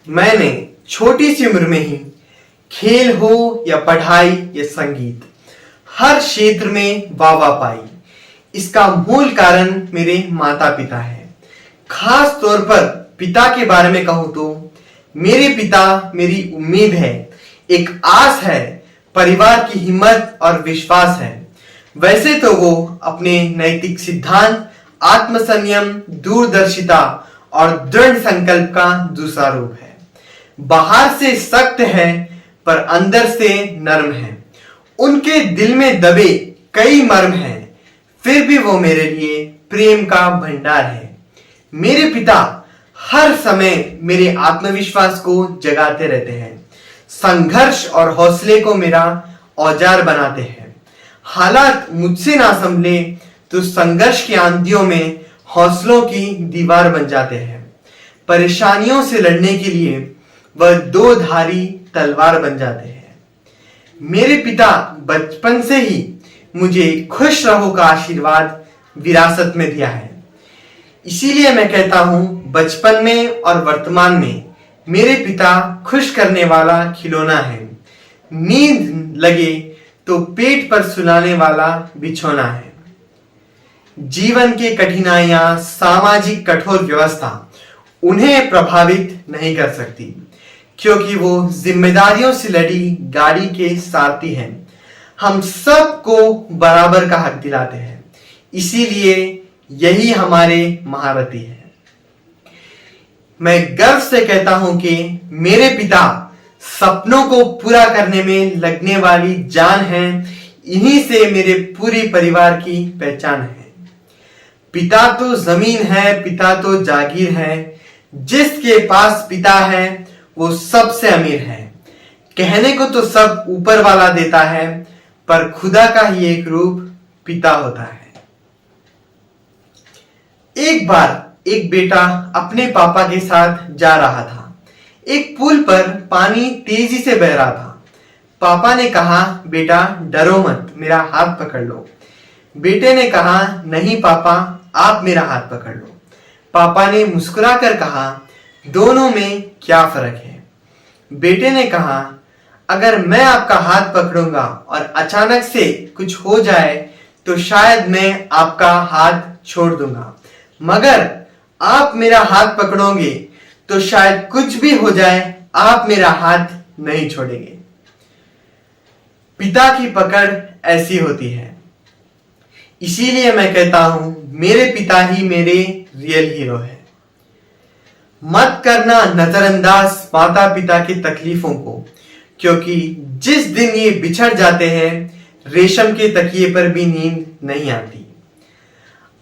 मैंने छोटी सी उम्र में ही खेल हो या पढ़ाई या संगीत हर क्षेत्र में वाह पाई। इसका मूल कारण मेरे माता पिता है। खास तौर पर पिता के बारे में कहूं तो मेरे पिता मेरी उम्मीद है, एक आस है, परिवार की हिम्मत और विश्वास है। वैसे तो वो अपने नैतिक सिद्धांत, आत्मसंयम, दूरदर्शिता और दृढ़ संकल्प का दूसरा रूप है। बाहर से सख्त है पर अंदर से नर्म है। उनके दिल में दबे कई मर्म हैं, फिर भी वो मेरे लिए प्रेम का भंडार है। मेरे पिता हर समय मेरे आत्मविश्वास को जगाते रहते हैं, संघर्ष और हौसले को मेरा औजार बनाते हैं। हालात मुझसे ना संभले तो संघर्ष की आंधियों में हौसलों की दीवार बन जाते हैं। परेशानियों से लड़ने के लिए वह दो धारी तलवार बन जाते हैं। मेरे पिता बचपन से ही मुझे खुश रहो का आशीर्वाद विरासत में दिया है। इसीलिए मैं कहता हूं, बचपन में और वर्तमान में मेरे पिता खुश करने वाला खिलौना है। नींद लगे तो पेट पर सुलाने वाला बिछौना है। जीवन के कठिनाइयां, सामाजिक कठोर व्यवस्था उन्हें प्रभावित नहीं कर सकती, क्योंकि वो जिम्मेदारियों से लड़ी गाड़ी के सारथी हैं। हम सबको बराबर का हक दिलाते हैं, इसीलिए यही हमारे महारथी है। मैं गर्व से कहता हूं कि मेरे पिता सपनों को पूरा करने में लगने वाली जान है। इन्हीं से मेरे पूरे परिवार की पहचान है। पिता तो जमीन है, पिता तो जागीर है। जिसके पास पिता है वो सबसे अमीर है। कहने को तो सब ऊपर वाला देता है, पर खुदा का ही एक रूप पिता होता है। एक बार एक बेटा अपने पापा के साथ जा रहा था। एक पुल पर पानी तेजी से बह रहा था। पापा ने कहा, बेटा डरो मत, मेरा हाथ पकड़ लो। बेटे ने कहा, नहीं पापा, आप मेरा हाथ पकड़ लो। पापा ने मुस्कुराकर कहा, दोनों में क्या फर्क है? बेटे ने कहा, अगर मैं आपका हाथ पकड़ूंगा और अचानक से कुछ हो जाए तो शायद मैं आपका हाथ छोड़ दूंगा, मगर आप मेरा हाथ पकड़ोगे तो शायद कुछ भी हो जाए, आप मेरा हाथ नहीं छोड़ेंगे। पिता की पकड़ ऐसी होती है। इसीलिए मैं कहता हूं, मेरे पिता ही मेरे रियल हीरो है। मत करना नजरअंदाज माता पिता की तकलीफों को, क्योंकि जिस दिन ये बिछड़ जाते हैं, रेशम के तकिए पर भी नींद नहीं आती।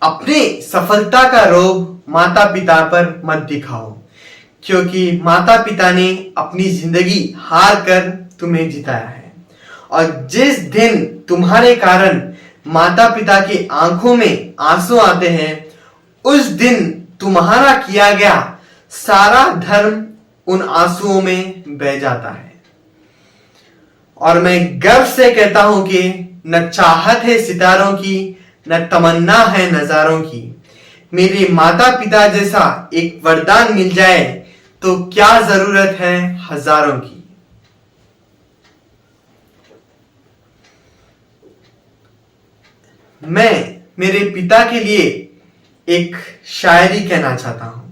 अपने सफलता का रोग माता पिता पर मत दिखाओ, क्योंकि माता पिता ने अपनी जिंदगी हार कर तुम्हें जिताया है। और जिस दिन तुम्हारे कारण माता पिता की आंखों में आंसू आते हैं, उस दिन तुम्हारा किया गया सारा धर्म उन आंसुओं में बह जाता है। और मैं गर्व से कहता हूं कि न चाहत है सितारों की, न तमन्ना है नजारों की। मेरे माता पिता जैसा एक वरदान मिल जाए तो क्या जरूरत है हजारों की। मैं मेरे पिता के लिए एक शायरी कहना चाहता हूं।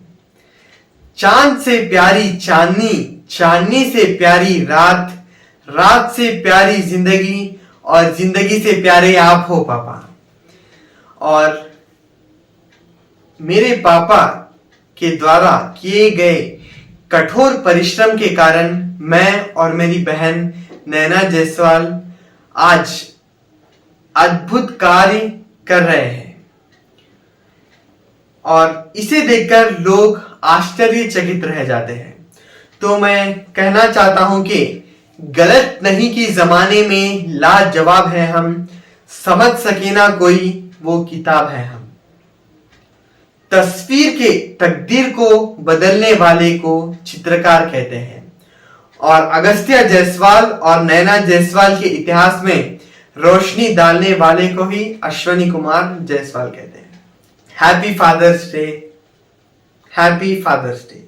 चांद से प्यारी चांदनी, चांदनी से प्यारी रात, रात से प्यारी जिंदगी, और जिंदगी से प्यारे आप हो पापा। और मेरे पापा के द्वारा किए गए कठोर परिश्रम के कारण मैं और मेरी बहन नैना जायसवाल आज अद्भुत कार्य कर रहे हैं। और इसे देखकर लोग आश्चर्यचकित रह जाते हैं। तो मैं कहना चाहता हूं कि गलत नहीं कि जमाने में लाजवाब है हम, समझ सके ना कोई वो किताब है हम। तस्वीर के तकदीर को बदलने वाले को चित्रकार कहते हैं, और अगस्त्य जायसवाल और नैना जायसवाल के इतिहास में रोशनी डालने वाले को ही अश्विनी कुमार जायसवाल कहते हैं। Happy father's day, happy father's day.